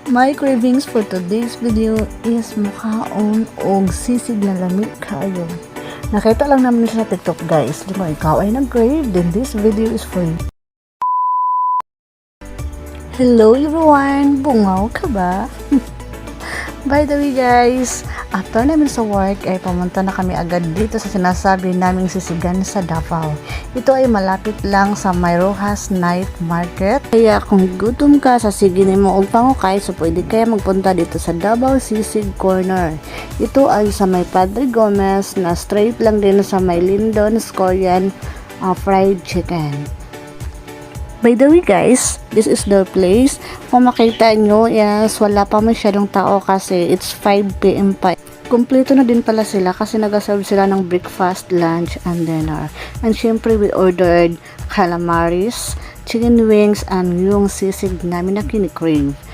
My cravings for today's video is mukhaon og sisig na lamig kayo. Nakita lang namin sa TikTok guys. Di mo ikaw ay nag-crave, then this video is for you. Hello everyone! Bungaw ka ba? By the way guys, after namin sa work ay pumunta na kami agad dito sa sinasabi naming sisigan sa Davao. Ito ay malapit lang sa May Rojas Night Market. Kaya kung gutom ka sa siginin mo og pangukay, so pwede kaya magpunta dito sa Davao Sisig Corner. Ito ay sa may Padre Gomez na straight lang din sa may Lindon's Korean fried chicken. By the way guys, this is the place. Kung makita nyo, yes, wala pa masyadong tao kasi it's 5 PM pa. Kompleto na din pala sila kasi nag-serve sila ng breakfast, lunch, and dinner. And syempre we ordered calamaris, chicken wings, and yung sisig namin na kinikrave.